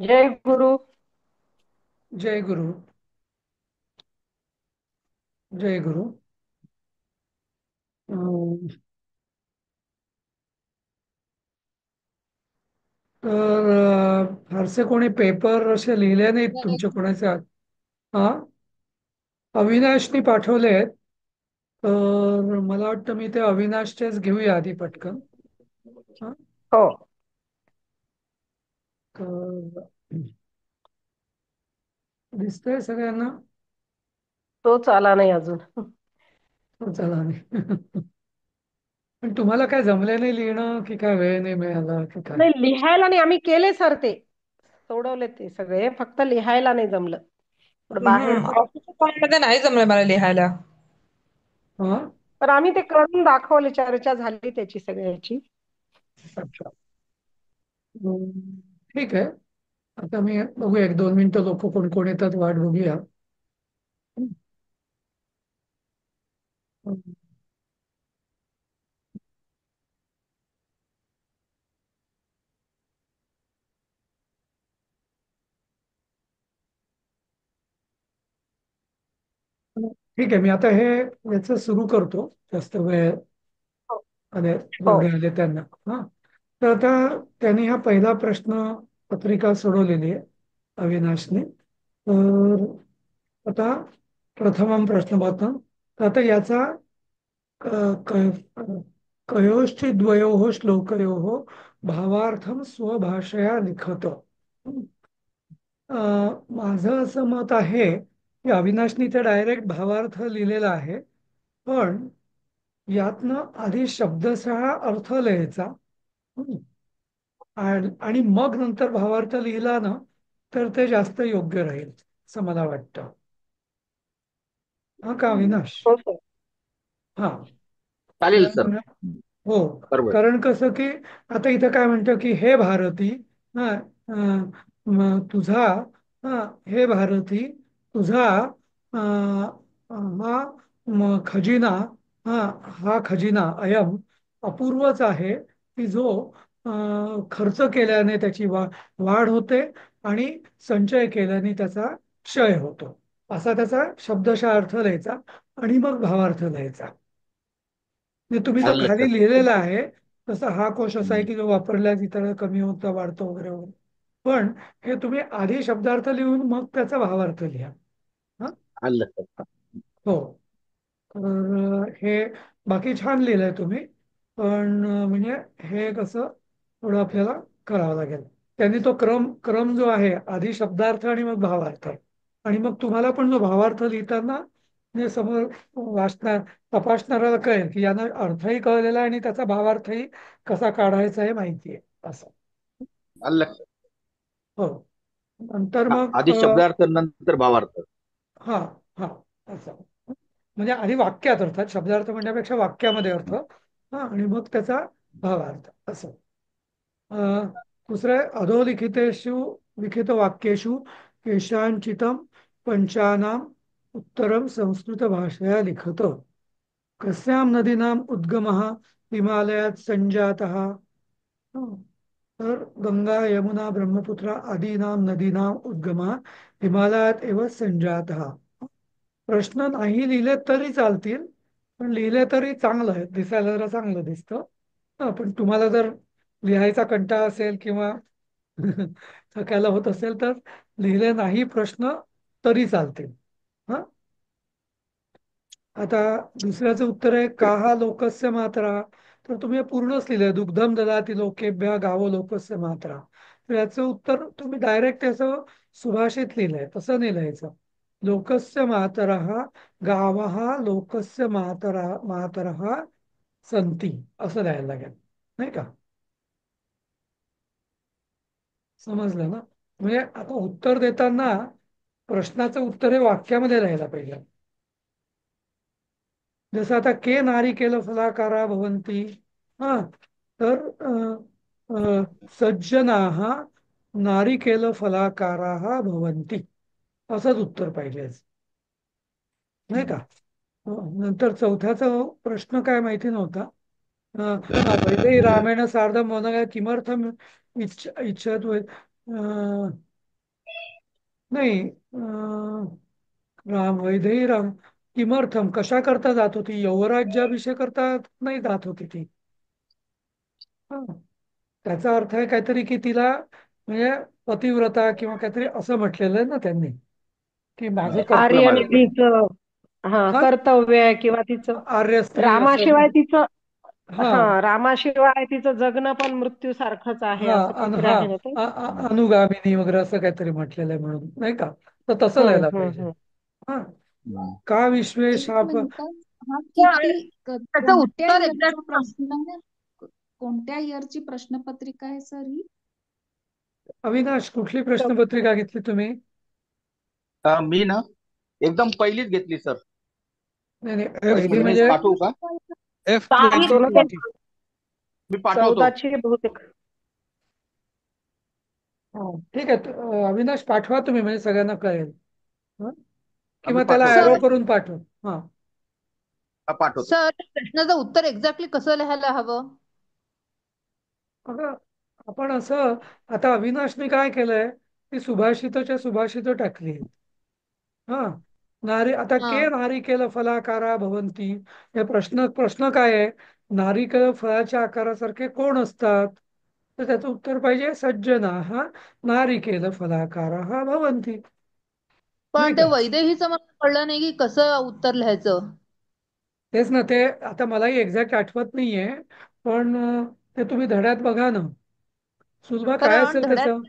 जय गुरु. जय गुरु. जय गुरु. अं, तर फारसे कोणी पेपर असे लिहिले नाहीत तुमच्या कोणाचे हा. अविनाशनी पाठवले आहेत. तर मला वाटतं मी ते अविनाशचेच घेऊया आधी पटकन. हा. हो. तर दिसतंय सगळ्यांना. तोच आला नाही अजून. हो, चला नाही. पण तुम्हाला काय जमले नाही लिहिणं की काय वेळ नाही मिळाला की काय? नाही, लिहायला नाही. आम्ही केले सर ते. सोडवले ते सगळे, फक्त लिहायला नाही जमलं. थोडं बाहेरचं. ऑफिसच्या काममध्ये नाही जमलं मला लिहायला. हा. तर आम्ही ते करून दाखवले, चर्चा झाली त्याची सगळ्याची. अच्छा. ठीक आहे. आता मी बघूया, 1-2 मिनिटं लोक कोण कोण येतात वाट बघूया. ठीक आहे, मी आता हे याच सुरू करतो. जास्त वेळ हो. आले हो. जेवढे आले त्यांना. हा. तर आता त्यांनी हा पहिला प्रश्न पत्रिका सोडवलेली आहे अविनाशने. तर आता प्रथमम प्रश्न पाहतो. तर आता याचा कयोश्चिद्वयोः श्लोकयोः भावार्थम स्वभाषया लिखत. माझं असं मत आहे की अविनाशनी ते डायरेक्ट भावार्थ लिहिलेला आहे. पण यातनं आधी शब्दशः अर्थ लिहायचा. हं. आणि मग नंतर भावार्थ लिहिला ना, तर ते जास्त योग्य राहील असं मला वाटतं. हा का अविनाश? हो सर. हा. चालेल सर. कारण हो. बरोबर. कारण कसं की आता इथं काय म्हणतं की हे भारती. हा. तुझा. हा. हे भारती तुझा. हा. खजिना. हा. हा खजिना अयम अपूर्वच आहे की जो खर्च केल्याने त्याची वाढ होते आणि संचय केल्याने त्याचा क्षय होतो. असा त्याचा शब्दशः अर्थ लिहायचा आणि मग भावार्थ लिहायचा. म्हणजे तुम्ही जो आलं खाली लक्षात. लिहिलेला आहे तसा हा कोश असा आहे हम्म. की जो वापरल्यास इतर कमी होता वाढतो वगैरे वगैरे. पण हे तुम्ही आधी शब्दार्थ लिहून मग त्याचा भावार्थ लिहा. हा. आलं लक्षात. हो. तर हे बाकी छान लिहिलंय तुम्ही. पण म्हणजे हे कसं थोडं आपल्याला करावं लागेल. त्यांनी तो क्रम क्रम जो आहे आधी शब्दार्थ आणि मग भावार्थ. आणि मग तुम्हाला पण जो भावार्थ लिहिताना म्हणजे समोर वाचणार तपासणाऱ्याला कळेल की यांना अर्थही कळलेला आहे आणि त्याचा भावार्थही कसा काढायचा हे माहिती आहे असं. आलं लक्षात. हो. नंतर हा, मग आधी शब्दार्थ नंतर भावार्थ. हा. हा. असं. म्हणजे आधी वाक्यात अर्थात शब्दार्थ म्हणण्यापेक्षा वाक्यामध्ये अर्थ. हा. आणि मग त्याचा भावार्थ असं. अं, दुसरं आहे, अधोलिखितेषु लिखित वाक्येषु केषांचितम पंचानाम उत्तरम संस्कृत भाषया लिखत. कस्यां नदीनाम उद्गमः हिमालयात संजातः. हं. तर गंगा यमुना ब्रह्मपुत्रा आदीनां नदीनां उद्गमः हिमालयात एव संजातः. प्रश्न नाही लिहिले तरी चालतील. पण लिहिले तरी चांगलं आहे, दिसायला जरा चांगलं दिसतं. हा. पण तुम्हाला जर लिहायचा कंटाळा असेल किंवा थकायला होत असेल तर लिहिले नाही प्रश्न तरी चालतील. हा. आता दुसऱ्याचं उत्तर आहे का हा लोकस्य मात्रा. तर तुम्ही हे पूर्णच लिहिलंय दुग्धम ददाति लोकेभ्य गावो लोकस्य मात्रा. तर याचं उत्तर तुम्ही डायरेक्ट याचं सुभाषित लिहिलंय तसं नाही लिहायचं. लोकस्य मातरः गावः लोकस्य मातरः संती असं लिहायला लागेल. नाही का? समजलं ना? म्हणजे आता उत्तर देताना प्रश्नाचं उत्तर हे वाक्यामध्ये राहायला पाहिजे. जसं आता के नारिकेल फलाकारा भवन्ति. हा. तर सज्जनाः नारिकेल फलाकाराः भवन्ति असंच उत्तर पाहिजे. नाही का? नंतर चौथ्याचा प्रश्न काय माहिती नव्हता. वैदेही रामेण सार्धं मनः किमर्थम इच्छत. नाही राम वैदेही राम किमर्थम कशा करता जात होती, यौवराज्याभिषेक करता नाही जात होती ती. हा, त्याचा अर्थ आहे काहीतरी की तिला म्हणजे पतिव्रता किंवा काहीतरी असं म्हटलेलं आहे ना त्यांनी, की माझं आपलं आर्य मार्ग. विधीचं हा हा कर्तव्य आहे किंवा तिचं आर्य स्त्री असं. रामाशिवाय तिचं हा हा रामाशिवाय तिचं जगणं पण मृत्यू सारखंच आहे हा असं काहीतरी हा आहे ना ते. अनुगामिनी वगैरे असं काहीतरी म्हटलेलं आहे म्हणून नाही का, तर तसं लिहायला पाहिजे. हम्म. हा हम्म. का विश्वेश एक हा मिनिट. हा पण किती त्याचं कोणत्या उत्तर इयरचा एक्झॅक्ट प्रश्न आहे? कोणत्या इयरची प्रश्नपत्रिका आहे सर ही? अविनाश कुठली प्रश्नपत्रिका घेतली तुम्ही? मी ना एकदम पहिलीच घेतली सर. नाही नाही, एक पहिली मिनिट मी म्हणजे पाठवू का? सांगतो ना ते मी पाठवतो. 14ची बहुतेक. ठीक आहे. अविनाश पाठवा तुम्ही म्हणजे सगळ्यांना कळेल. हं? मी किंवा त्याला पाठवतो. एरो सर करून पाठव. हा पाठवतो. सर प्रश्नाचं उत्तर एक्झॅक्टली कसं लिहायला हवं? अगं आपण असं आता अविनाशने काय केलंय की सुभाषितच्या सुभाषित टाकली. हा आता हा के नारिकेल फलाकारा भवंती, हे प्रश्न प्रश्न काय आहे, नारिकेल फळाच्या आकारासारखे कोण असतात, तर त्याचं उत्तर पाहिजे सज्जना हा नारिकेल फलाकारा हा भवंती. नाही पण ते का, वैदेहीचं मला कळलं नाही की कसं उत्तर लिहायचं. तेच ना, ते आता मलाही एक्झॅक्ट आठवत नाहीये, पण ते तुम्ही धड्यात बघा ना, सुलभा काय कारण असेल त्याचं.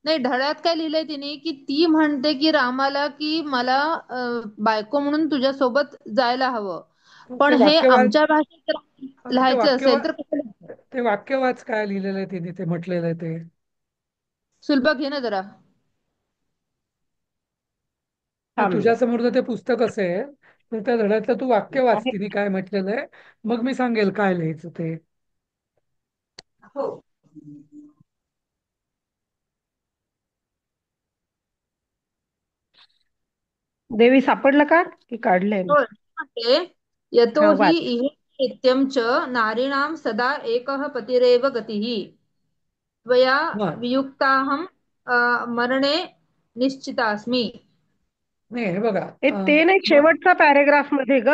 नाही धड्यात काय लिहिलंय तिने की ती म्हणते की रामाला की मला बायको म्हणून तुझ्या सोबत जायला हवं. पण ते हे वाक्य आमच्या भाषेत जर ते लिहायचं वाक्य असेल तर कसं लिहायचं? ते वाक्यवाच काय लिहिलेलं आहे तिने, ते म्हटलेलं आहे ते. सुलभा घे ना जरा. ते थांब तुझ्या जरा. समोर जर ते पुस्तक असेल तर त्या धड्यातलं तू वाक्य वाच, आहे. तिने काय म्हटलेलं आहे, मग मी सांगेल काय लिहायचं ते. हो. देवी सापडलं का की काढलंय मी? हो म्हणते यतो हा हि वाच. इह नित्यं च नारीणां सदा एकः पतिरेव गतिः त्वया हा वियुक्ताहं मरणे निश्चितास्मि. नाही हे बघा ते नाही, शेवटचा पॅरेग्राफ मध्ये ग,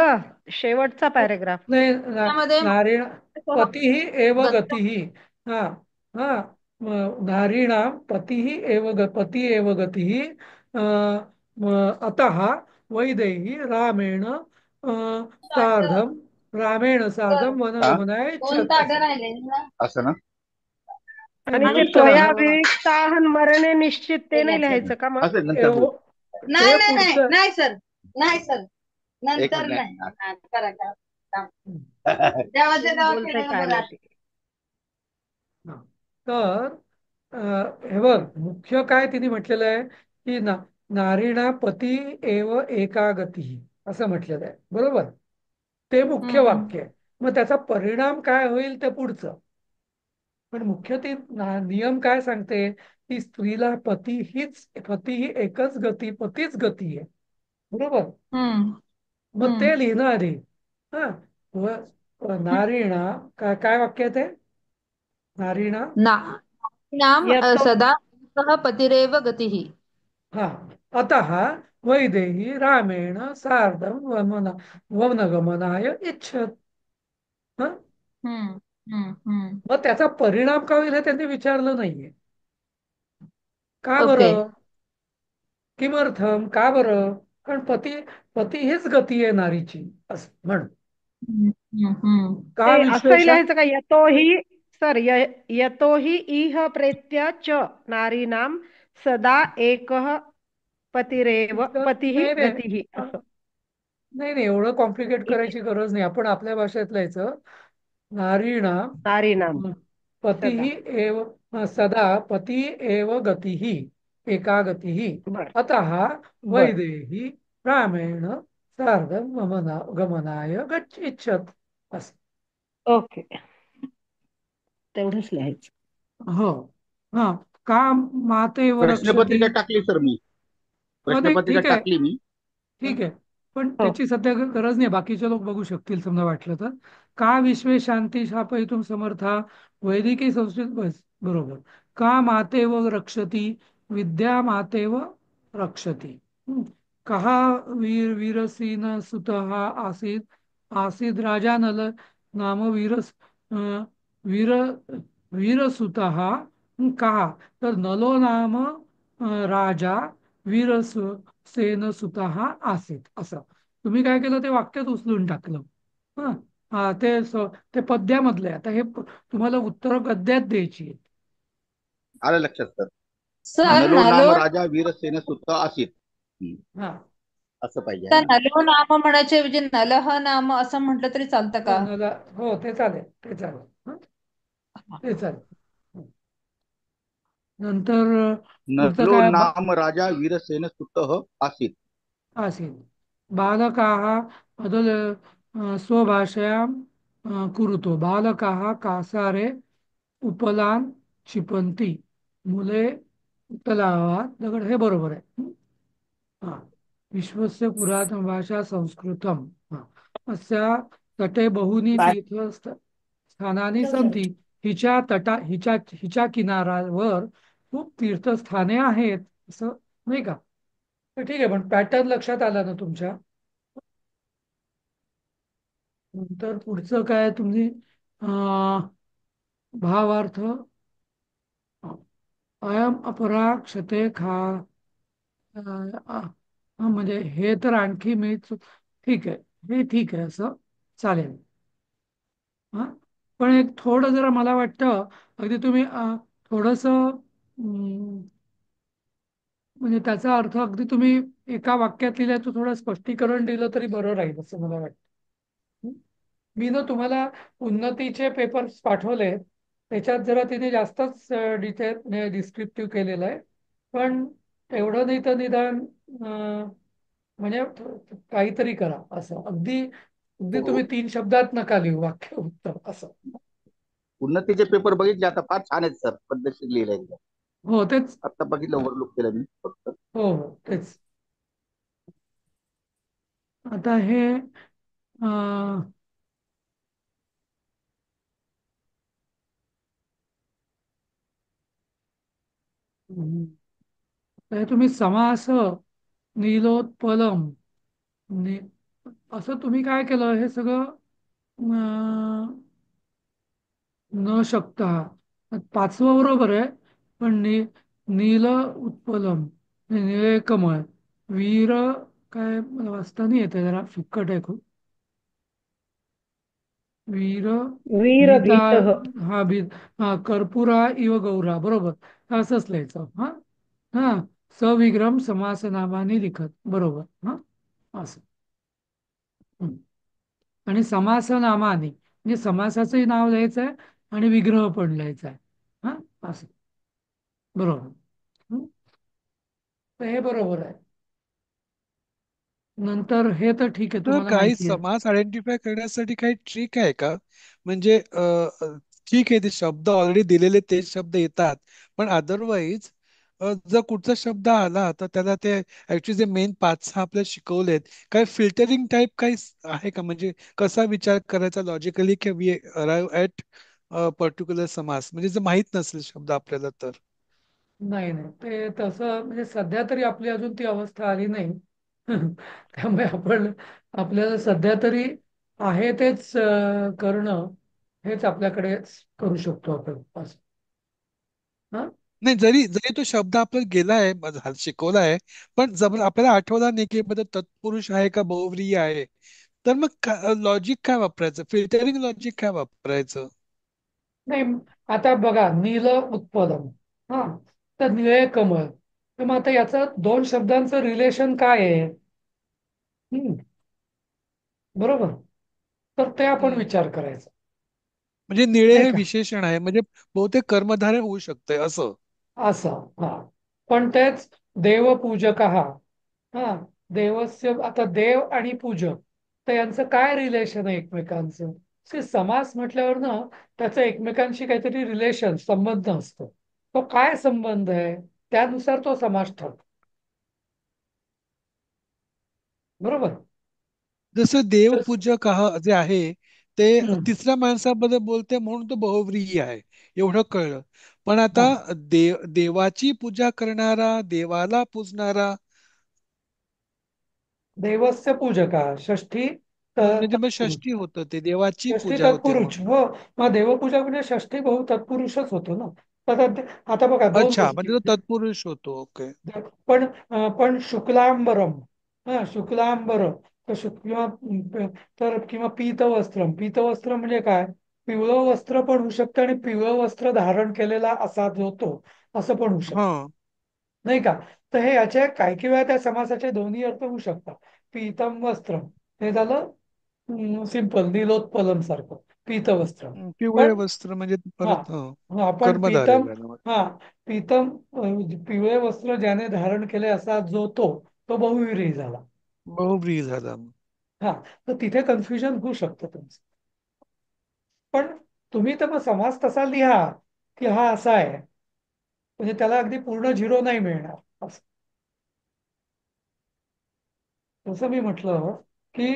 शेवटचा पॅरेग्राफ. नाही त्यामध्ये नारीण पतीही एव गत्या गतीही. हा हा नारीणाम पतीही पती एव गतीही अतः वैदेही रामेण सार्धम रामेण सार्धम हा वनगमनाय दोन इच्छत ताटं असं. राहिले ना. असं ना. ते आणि ते नंतर त्वया आहे. वियुक्ताहन मरणे निश्चित ते ते नाही घ्या सर. लिहायचं का मग? असं नंतर एव बोल. नाही ते नाही नाही पुढचं. नाही सर. नाही सर. एक नंतर नाही. मिनिट. हा, करा करा. जेव्हा ते कोण तेव्हा बोलतंय केलेलं काय बरं माहिती. असतं. हा. तर हे बघ मुख्य काय तिने म्हटलेलं आहे की नारीणा पती एव एका गती असं म्हटलेलं आहे, बरोबर. ते मुख्य हम्म वाक्य आहे. मग त्याचा परिणाम काय होईल ते पुढचं. पण मुख्य ती नियम काय सांगते की स्त्रीला पती ही एकच गती, पतीच गती आहे, बरोबर. हम्म मग ते हम्म लिहिणं आधी. हा नारीणा काय काय वाक्य आहे ते, नारीणा. ना नाम येतो. सदा एकः पतिरेव गतिः. हा अतः वैदेही रामेण सार्धम वनगमनाय इच्छत. हं? हम्म हम्म. मग त्याचा परिणाम काय होईल हे त्यांनी विचारलं नाहीये. का ओके. बरं, किमर्थम का बरं, कारण पती पती हीच गती आहे नारीची असं म्हण. हम्म. का ते असंही विश्वेशा. लिहायचं का, यतोही सर यतोही इह प्रेत्य च नारीणाम सदा एकः पतिः नाही नाही गतिः अ, असं. नाही नाही एवढं कॉम्प्लिकेट करायची गरज नाही, आपण आपल्या भाषेत लिहायचं. नारीणाम नारीणाम सदा. पतिः एव सदा पती एव गतिः एका गतिः बर अतः बर. वैदेही रामेण सार्धम गमनाय इच्छत असं. ओके, तेवढंच लिहायचं. हो. हा का मातेव रक्षती. प्रश्नपत्रिका टाकली सर मी. नाही प्रश्नपत्रिका ठीक आहे, टाकली मी. ठीक आहे. पण हो. त्याची सध्या गरज नाही, बाकीचे लोक बघू शकतील समजा वाटलं तर. का विश्वे शांती शापयितुम समर्था वैदिकी संस्कृत बस बरोबर. का मातेव रक्षती विद्या मातेव रक्षति। कः वीरसेन सुतः आसीत् आसीद् राजा नल नाम वीर वीरसुतः। कः तर नलो नाम राजा वीरसेनसुतः आसीत् असं तुम्ही काय केलं ते वाक्यात उचलून टाकलं. हा हा ते पद्यामधलं आहे. आता हे तुम्हाला उत्तर गद्यात द्यायची आहेत. आलं लक्षात सर. सर नलो नाम नलो राजा वीरसेन सुत असित. हा असं पाहिजे आहे तर ना. नलो नाम म्हणायच्या ऐवजी नलह नाम असं म्हटलं तरी चालतं हो का? हो ते चालेल ते चालेल. हं? ते चालेल. नंतर पुढचं नलो काय नाम राजा वीरसेन सुत असित. आसीत् बालकाः अदल स्वभाषयां कुरुतो बालकाः कासारे उपलान क्षिपन्ति मुले तलावात दगड हे बरोबर आहे. हा विश्वस्य पुरातन भाषा संस्कृतम. हा अस्या तटे बहुनी तीर्थस्थानानि सन्ति. हिच्या किनाऱ्यावर खूप तीर्थस्थाने आहेत असं नाही का. तर ठीक आहे पण पॅटर्न लक्षात आला ना तुमच्या. नंतर पुढचं काय तुम्ही भावार्थ अयम अपरा क्षते खा म्हणजे हे तर आणखी मी ठीक आहे हे ठीक आहे असं चालेल. हा पण एक थोडं जरा मला वाटतं अगदी तुम्ही थोडस म्हणजे त्याचा अर्थ अगदी तुम्ही एका वाक्यात लिहिल्याचं थोडं स्पष्टीकरण दिलं तरी बरं राहील असं मला वाटतं. मी ना तुम्हाला उन्नतीचे पेपर्स पाठवले त्याच्यात जरा तिने जास्तच डिटेल डिस्क्रिप्टिव्ह केलेलं आहे. पण एवढं नाही तर निदान म्हणजे काहीतरी करा असं अगदी अगदी हो, तुम्ही 3 शब्दात नका लिहू वाक्य उत्तर असं. उन्नतीचे पेपर बघितले आता फार छान आहेत सर. पद्धतशीर लिहिलंय एकदम. हो तेच. आता बघितलं ओव्हरलुक केलं मी फक्त. हो हो तेच. आता हे अं, तर तुम्ही समास नीलोत्पलम नि असं तुम्ही काय केलं हे सगळं न शकता पाचवं बरोबर आहे. पण नील उत्पलम निळे कमळ वीर काय मला वाचता नाही येते जरा फिक्कट आहे खूप. वीर वीर भीता भीतः. हा हा कर्पुरा इव गौरा बरोबर असंच लिहायचं. हा हा सविग्रम समास नामाने लिखत बरोबर. हा असं हं. आणि समास नामाने म्हणजे समासाचंही नाव लिहायचं आहे आणि विग्रह पण लिहायचा आहे. हा असं बरोबर. हं. तर हे बरोबर आहे. नंतर हे तर ठीक आहे तर तुम्हाला काही माहिती आहे. समास आयडेंटिफाय करण्यासाठी काही ट्रिक आहे का? म्हणजे ठीक आहे ते शब्द ऑलरेडी दिलेले तेच शब्द येतात, पण अदरवाईज जर कुठचा शब्द आला तर त्याला ते ऍक्च्युली जे मेन 5-6 आपल्याला शिकवलेत काही फिल्टरिंग टाईप काही आहे का? म्हणजे कसा विचार करायचा लॉजिकली की वी अराइव्ह ऍट पर्टिक्युलर समास म्हणजे जर माहित नसेल शब्द आपल्याला तर. नाही नाही ते तसं म्हणजे सध्या तरी आपली अजून ती अवस्था आली नाही. त्यामुळे आपण आपल्याला सध्या तरी आहे तेच करणं हेच आपल्याकडे करू शकतो आपण असं. हा नाही जरी जरी तो शब्द आपल्याला गेलाय शिकवलाय, पण जर आपल्याला आठवला नाही की मध्ये तत्पुरुष आहे का बहुव्रीही आहे, तर मग लॉजिक काय वापरायचं? फिल्टरिंग लॉजिक काय वापरायचं? नाही आता बघा नील उत्पलन हा तर निळे कमळ तर मग आता याचं 2 शब्दांचं रिलेशन काय आहे. हम्म, बरोबर. तर ते आपण हम्म. विचार करायचा म्हणजे निळे नाही हे का विशेषण आहे म्हणजे बहुतेक कर्मधारय होऊ शकतंय असं. असं. हा पण तेच देवपूजक हा देवस्य आता देव आणि पूजक तर यांचं काय रिलेशन आहे एकमेकांचं. समास म्हटल्यावर ना त्याचं एकमेकांशी काहीतरी रिलेशन संबंध असतो. तो काय संबंध आहे त्यानुसार तो समास ठरतो. बरोबर. जसं तस- देवपूजक जे आहे ते हम्म. तिसऱ्या माणसाबद्दल बोलते म्हणून तो बहुव्रीही आहे एवढं कळलं. पण हा. आता देवाची पूजा करणारा, देवाला पूजणारा, देवस्य पूजका षष्ठी म्हणजे मग तत्पुरुष. षष्ठी होतं, ते देवाची षष्ठी पूजा होते मग. तत्पुरुष हो. मग देवपूजा म्हणजे षष्ठी बहु तत्पुरुषच होतो ना. आता आता बघा दोन अच्छा, गोष्टी. म्हणजे तो तत्पुरुष होतो. ओके. पण शुक्लांबरम. हा शुक्लांबरम. तर किंवा किंवा पीतवस्त्रम. पीतवस्त्र म्हणजे काय? पिवळं वस्त्र पण होऊ शकतं आणि पिवळं वस्त्र धारण केलेला असा जो तो असं पण होऊ हा. शकतं. नाही का? तर हे याचे काही काही वेळा त्या समासाचे दोन्ही अर्थ होऊ शकतात. पीतम वस्त्र हे झालं सिंपल नीलोत्पलम सारखं पीतवस्त्र. पिवळे पण वस्त्र म्हणजे हा परत हा पण कर्मधारय पीतम. झालं. हा पीतम पिवळे वस्त्र ज्याने धारण केले असा जो तो बहुविरी झाला. बहुव्रीही झाला. हा. तर तिथे कन्फ्युजन होऊ शकतं तुमचं. पण तुम्ही तर मग समास तसा लिहा की हा असा आहे, म्हणजे त्याला अगदी पूर्ण झिरो नाही मिळणार असं. जसं मी म्हटलं की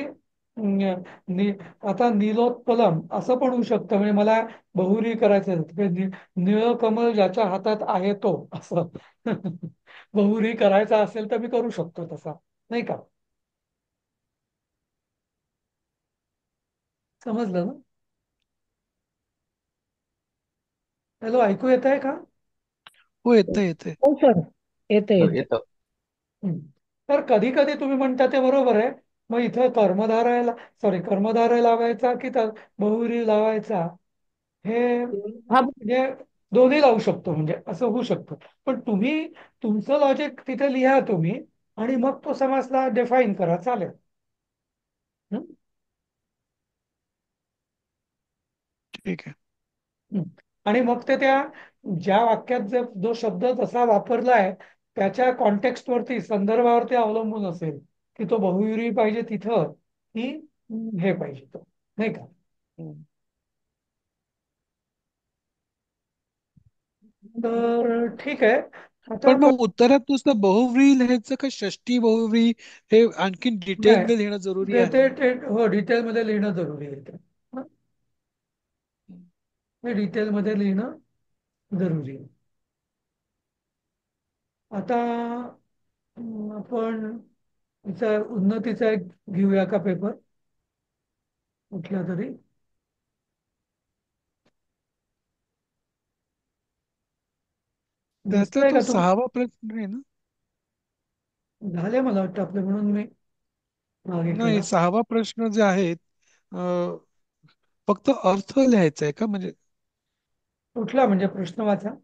अं, नि, आता नीलोत्पलम असं पण होऊ शकतं, म्हणजे मला बहुरी करायचं आहे. निळं कमळ ज्याच्या हातात आहे तो असं बहुरी करायचा असेल तर मी करू शकतो तसा. नाही का? समजलं ना? हॅलो, ऐकू येत आहे का? हो, येतंय येतंय. हो सर, येते हो, येते. येतं. हं. तर कधी कधी तुम्ही म्हणता ते बरोबर आहे. मग इथं कर्मधारायला कर्मधारय लावायचा की बहुरी लावायचा हे हा, म्हणजे दोन्ही लावू शकतो, म्हणजे असं होऊ शकतं. पण तुम्ही तुमचं लॉजिक तिथे लिहा तुम्ही आणि मग तो समासला डिफाईन करा, चालेल. हं? ठीक आहे. हं. आणि मग ते त्या ज्या वाक्यात जो शब्द जसा वापरला आहे त्याच्या कॉन्टेक्स्ट वरती संदर्भावरती अवलंबून असेल की तो बहुविरी पाहिजे तिथं की हे पाहिजे तो. नाही का? हम्म. तर ठीक आहे. आता पण आपण मग उत्तरात नुसतं बहुव्रीही लिहायचं का षष्टी बहुव्रीही हे आणखीन डिटेल नाही मध्ये लिहिणं जरुरी ते आहे? ते ते हो डिटेलमध्ये लिहिणं जरुरी आहे ते. हं? हे डिटेलमध्ये लिहिणं जरुरी आहे. आता आपण उन्नतीचा एक घेऊया का पेपर कुठला तरी. त्यातला दिसतंय तो का तुम 6वा प्रश्न आहे ना? झाले मला वाटतं आपले, म्हणून मी मागे नाही, केला. 6वा प्रश्न जे आहेत अं, फक्त अर्थ लिहायचा आहे का? म्हणजे कुठला म्हणजे प्रश्न वाचा.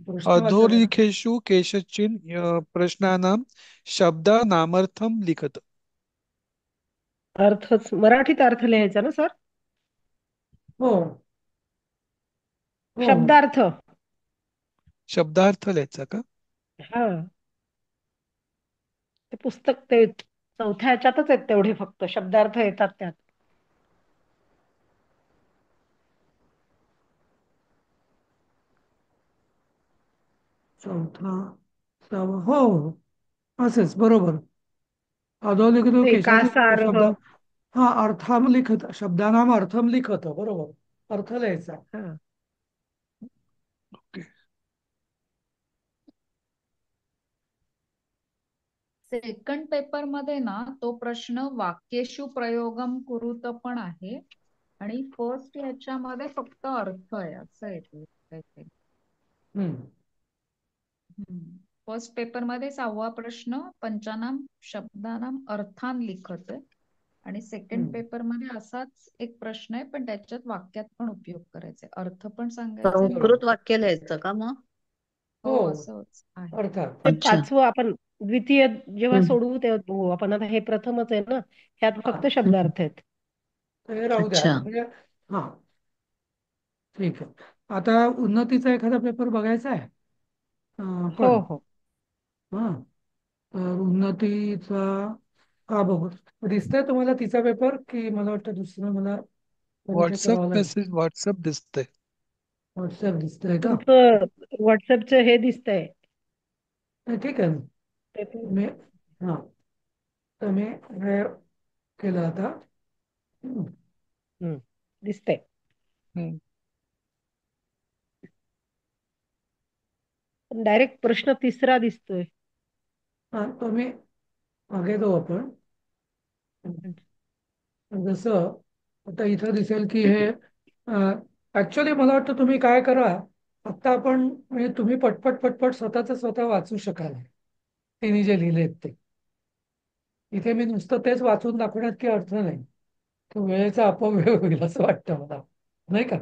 प्रश्न वाचा जरा. अधोलिखेषु केषचिन प्रश्नानां शब्दानामर्थं लिखत. अर्थच मराठीत अर्थ लिहायचा ना सर? हो हो हो. शब्दार्थ. शब्दार्थ लिहायचा का? हा, ते पुस्तक ते चौथ्या ह्याच्यातच आहेत तेवढे, फक्त शब्दार्थ येतात त्यात. चौथा हो हो. असेच बरोबर. अधोलिखित ते केशाची कासार्ह. शब्द. हा अर्थाम लिखत शब्दानाम अर्थम लिखत बरोबर अर्थ लिहायचा. हा. ओके. सेकंड पेपर मध्ये ना तो प्रश्न वाक्येषु प्रयोगम कुरुत पण आहे आणि फर्स्ट याच्यामध्ये फक्त अर्थ आहे असं येते काहीतरी. हम्म. फर्स्ट पेपर मध्ये 6वा प्रश्न पंचानाम शब्दानाम अर्थान लिखत आहे आणि सेकंड हम्म. पेपर मध्ये असाच एक प्रश्न आहे पण त्याच्यात वाक्यात पण उपयोग करायचा आहे, अर्थ पण सांगायचा आहे. बरोबर. संस्कृत वाक्य लिहायचं का मग? हो हो असंच आहे. अर्थात. ते अच्छा. पाचवं आपण द्वितीय जेव्हा हम्म. सोडवू तेव्हा बघू आपण. आता हे प्रथमच आहे ना, ह्यात हा फक्त हम्म. शब्दार्थ आहेत. ते राहू द्या अच्छा. म्हणजे. हा ठीक आहे. आता उन्नतीचा एखादा पेपर बघायचा आहे हो पण. हो. हा. तर उन्नतीचा हा बघू. दिसतंय तुम्हाला तिचा पेपर की मला वाटतं दुसरं मला इथे व्हॉट्सअप करावं लागेल. मेसेज, व्हॉट्सअप दिसतंय. व्हॉट्सअप दिसतंय का? तुमचं व्हॉट्सअपचं हे दिसतंय नाही, ठीक आहे. पेपर. मी हा तर मी हे केलं आता. दिसतंय. हम्म. पण डायरेक्ट प्रश्न तिसरा दिसतोय. हा तो मी मागे जाऊ आपण. जसं आता इथं दिसेल की हे ऍक्च्युअली मला वाटतं तुम्ही काय करा, आता आपण म्हणजे तुम्ही पटपट पटपट स्वतः वाचू शकाल तिने जे लिहिलेत ते. इथे मी नुसतं तेच वाचून दाखवण्यात काही अर्थ नाही. तो वेळेचा अपव्यय होईल असं वाटतं मला, नाही का?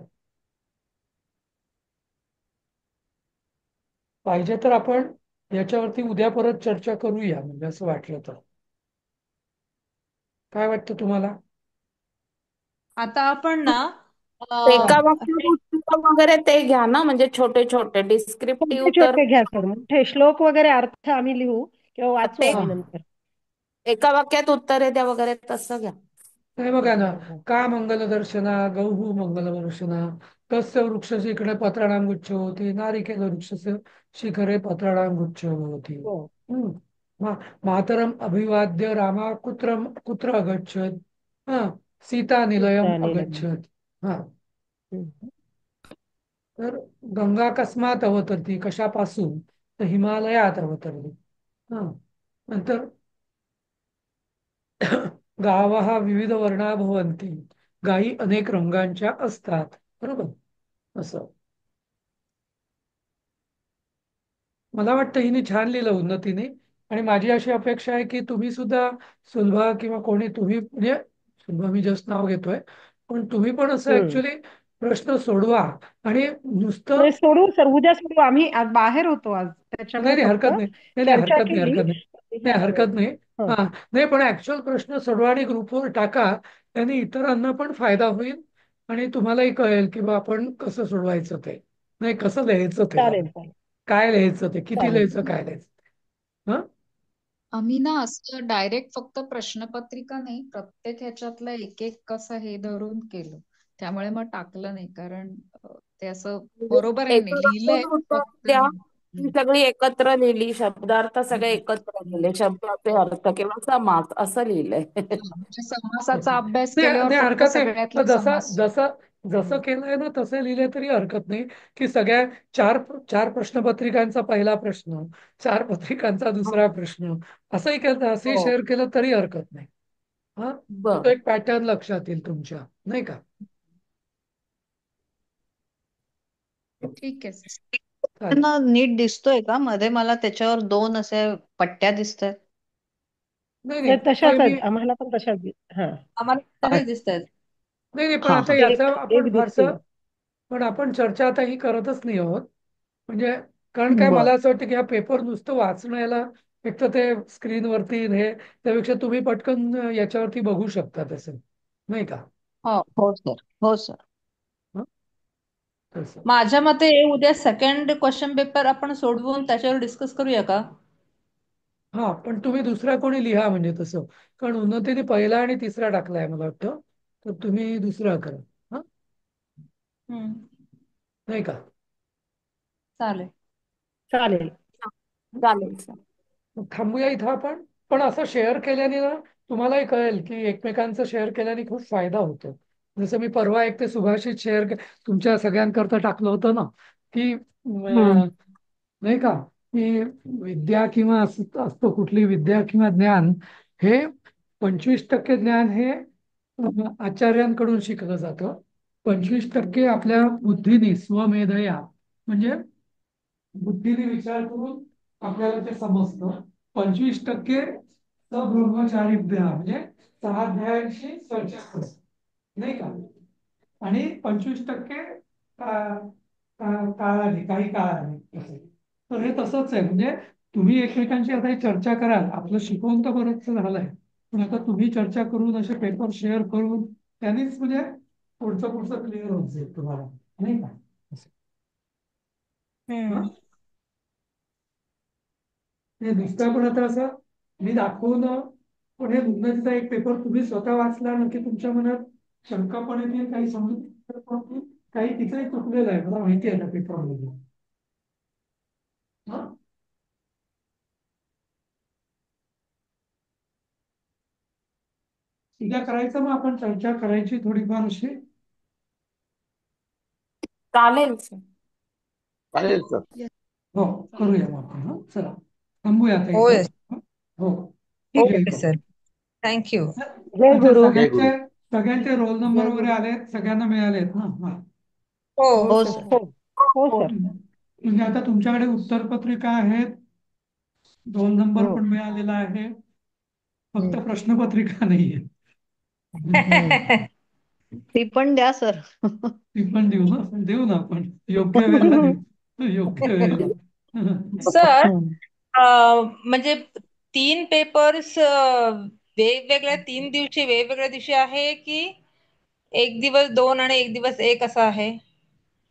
पाहिजे तर आपण याच्यावरती उद्या परत चर्चा करूया, म्हणजे असं वाटलं तर. काय वाटतं तुम्हाला? आता आपण ना हा एका वाक्यात उत्तर वगैरे ते घ्या ना, म्हणजे छोटे छोटे छोटे डिस्क्रिप्टिव्ह तर छोटे घ्या सर, मोठे श्लोक वगैरे अर्थ आम्ही लिहू किंवा वाचू ते आम्ही हा नंतर. एका वाक्यात उत्तरे द्या वगैरे तसं घ्या. हे हो बघा ना, हो हो. का मंगलदर्शना गौः मंगलवर्षना, तस्य वृक्षस्य शिखरे पत्राणां गुच्छो होती, नारिकेल वृक्षस्य शिखरे पत्राणां गुच्छो भवति. हो. मातरम अभिवाद्य रामा कुत्र अगच्छत्? हा, सीता निलयम सीतानिलयम्. अगच्छत्. हा, हम्म. तर गंगा कस्मात अवतरती, कशापासून? तर हिमालयात अवतरली. हा, नंतर गावः विविध वर्णा भवन्ति, गायी अनेक रंगांच्या असतात. बरोबर. असं मला वाटतं हिने छान लिहिलं उन्नतीने. आणि माझी अशी अपेक्षा आहे की तुम्ही सुद्धा, सुलभा किंवा कोणी, तुम्ही म्हणजे सुलभा मी जस्ट नाव घेतोय, पण तुम्ही पण असं हम्म. ऍक्च्युली प्रश्न सोडवा. आणि नुसतं नाही सोडू सर, उद्या सोडू. आम्ही आज बाहेर होतो आज, नाही त्याच्यामुळे नाही फक्त हरकत नाही, नाही नाही चर्चा हरकत नाही, केली. हरकत नाही, नाही ह्या वेळेस. हरकत नाही. हो. हा, नाही पण ऍक्च्युअल प्रश्न सोडवा आणि ग्रुपवर टाका. त्याने इतरांना पण फायदा होईल आणि तुम्हालाही कळेल की बा आपण कसं सोडवायचं ते, नाही कसं लिहायचं ते, चालेल चालेल काय लिहायचं ते, किती चालेल. लिहायचं, काय लिहायचं ते. हा, आम्ही ना असं डायरेक्ट फक्त प्रश्नपत्रिका नाही, प्रत्येक ह्याच्यातलं एक एक कसं हे धरून केलं. त्यामुळे मग टाकलं नाही, कारण ते असं म्हणजे बरोबर आहे, नाही एका लिहिलंय वाक्यात उत्तर फक्त द्या. ती हम्म. सगळी एकत्र लिहिली, शब्दार्थ सगळे हम्म. एकत्र लिहिले, हम्म. शब्दाचे अर्थ किंवा समास असं लिहिलंय. म्हणजे समासाचा अभ्यास नाही केल्यावर नाही फक्त हरकत नाही. तर सगळ्यातले जसं समास. जसं जसं हम्म. केलंय ना तसं लिहिले तरी हरकत नाही. की सगळ्या चार चार प्रश्नपत्रिकांचा पहिला प्रश्न, चार पत्रिकांचा दुसरा प्रश्न, असंही केलं, असंही हो, शेअर केलं तरी हरकत नाही. हा, तो बर. एक पॅटर्न लक्षात येईल तुमच्या, नाही का? ठीक आहे सर. चालेल. ना नीट दिसतोय का मध्ये? मला त्याच्यावर दोन असे पट्ट्या दिसतात. नाही नाही नाही तशाच मी आहेत, आम्हाला पण तशाच हा. आम्हाला तशाच दिसत आहेत. नाही नाही पण हा आता हा याचं एक आपण एक दिसते. फारसं, पण आपण चर्चा आता ही करतच नाही आहोत. म्हणजे कारण काय बर. मला असं वाटतं की हा पेपर नुसतं वाचणं याला, एक तर ते स्क्रीनवरती हे, त्यापेक्षा तुम्ही पटकन याच्यावरती बघू शकता तसं, नाही का? हो हो सर, हो सर. हं? तसं. माझ्या मते उद्या सेकंड क्वेश्चन पेपर आपण सोडवून त्याच्यावर डिस्कस करूया का? हा, पण तुम्ही दुसरा कोणी लिहा म्हणजे तसं. कारण उन्नतीने पहिला आणि तिसरा टाकलाय मला वाटतं, तर तुम्ही दुसरा करा. हा, हम्म, नाही का? चालेल. चालेल. चालेल सर. मग थांबूया इथं आपण. पण असं शेअर केल्याने ना तुम्हालाही कळेल की एकमेकांचं शेअर केल्याने खूप फायदा होतो. जसं मी परवा एक ते सुभाषित शेअर तुमच्या सगळ्यांकरता टाकलं होतं ना, की हम्म. नाही का, की विद्या किंवा असतो कुठली विद्या किंवा ज्ञान, हे 25% ज्ञान हे आचार्यांकडून शिकलं जातं. 25% आपल्या बुद्धीने, स्वमेधया, म्हणजे बुद्धीने विचार करून आपल्याला ते समजतं. 25% सब्रह्मचारीभ्या, म्हणजे 6 अध्यायांशी चर्चा करतो, नाही का? आणि 25% काळाने, काही काळाने. तर हे तसंच आहे. म्हणजे तुम्ही एकमेकांशी आता ही चर्चा कराल, आपलं शिकवून तर बरंच झालंय, पण आता तुम्ही चर्चा करून असे पेपर शेअर करून त्यांनीच म्हणजे पुढचं पुढचं क्लिअर होत जाईल तुम्हाला, नाही का? असं. हा, हम्म. हे नुसतं पण आता असं मी दाखवून, पण हे उन्नतीचा एक पेपर तुम्ही स्वतः वाचला ना की तुमच्या मनात शंका पण येते, काही समजून, काही तिचंही चुकलेलं आहे, मला माहिती आहे ना पेपरमध्ये. हा, उद्या करायचं, मग आपण चर्चा करायची थोडीफार अशी. चालेल सर. चालेल सर. हो, करूया मग आपण. हा, चला थांबूया आता होय. इथं. हो, जय ओके गुरु. सर. थँक्यू. जय अच्छा, गुरु. जय गुरु. सगळ्यांचे रोल नंबर जय वगैरे गुरु. आलेत, सगळ्यांना मिळालेत ना? हा. हो. हो हो सर. सर. हो हो सर. म्हणजे आता तुमच्याकडे उत्तरपत्रिका आहेत, रोल नंबर हो. पण मिळालेला आहे, फक्त हम्म. प्रश्नपत्रिका नाहीये. ती पण द्या सर. ती पण देऊ ना आपण, योग्य वेळेला देऊ, योग्य वेळेला. सर, म्हणजे 3 पेपर्स वेगवेगळ्या 3 दिवशी वेगवेगळ्या दिवशी आहे की एक दिवस 2 आणि एक दिवस 1 असं आहे?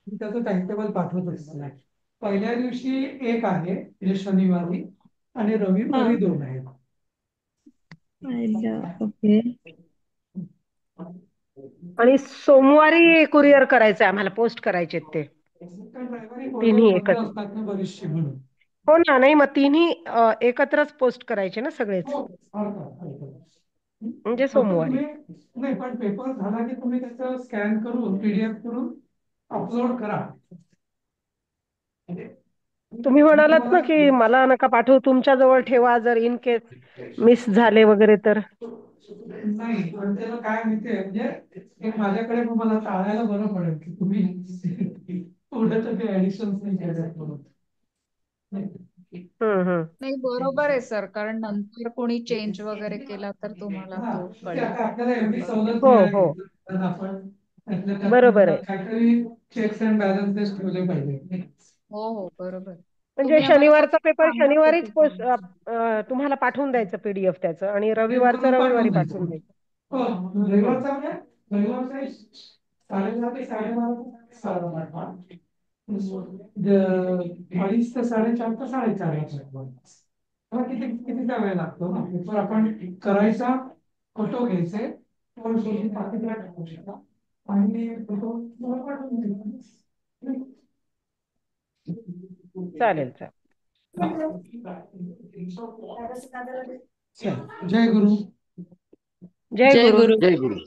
मी त्याचं टाइमटेबल पाठवतो तुम्हाला. पहिल्या दिवशी 1 आहे, म्हणजे शनिवारी, आणि रविवारी 2 आहेत. ओके. आणि सोमवारी कुरिअर करायचं आम्हाला, पोस्ट करायचे ते कारण रविवारी तिन्ही कोर्ट बंद एकत्र. असतात ना बरीचशी, म्हणून. हो ना, नाही मग तिन्ही एकत्रच पोस्ट करायचे ना सगळेच, हो, हरकत. म्हणजे फक्त सोमवारी. तुम्ही, नाही पण पेपर झाला की तुम्ही त्याचं स्कॅन करून PDF करून अपलोड करा. तुम्ही मी म्हणालात ना तुम्हाला की मला नका पाठवू, तुमच्या जवळ ठेवा, जर इन केस मिस झाले वगैरे तर. नाही, पण त्याला काय माहितीये, म्हणजे एक माझ्याकडे मला टाळायला बरं पडेल की तुम्ही पुढे तर काही ऍडिशन्स नाही केल्यात म्हणून. हम्म. नाही, बरोबर आहे सर, कारण नंतर कोणी चेंज वगैरे केला तर तुम्हाला हा, तो ते कळेल. आता आपल्याला एवढी सवलत हो मिळाली, हो, तर आपण त्यातल्या त्यात बरोबर थोडंफार आहे. काहीतरी चेक्स अँड बॅलन्सेस ठेवले पाहिजे. हो हो, बरोबर. म्हणजे तुम्ही आम्हाला शनिवारचा फक्त पेपर सांगा शनिवारीच कधी पोस्ट करायचं. तुम्हाला पाठवून द्यायचं PDF त्याचं, आणि सेव्ह रविवारचं करून रविवारी पाठवून पाठवून द्यायचं. द्यायचं. हो, हम्म. रविवारचा म्हणजे रविवारचा 10:30 ते 12:30. 2:30 ते 4:30 तर 4:30. किती कितीचा वेळ लागतो ना, पेपर आपण करायचा, फोटो घ्यायचे, फोन शोधून पाकिटला टाकायचा, आणि फोटो तुम्हाला पाठवून द्यायचा. चालेल चालेल. जय गुरु. जय जय गुरु. गुरु. जय गुरु.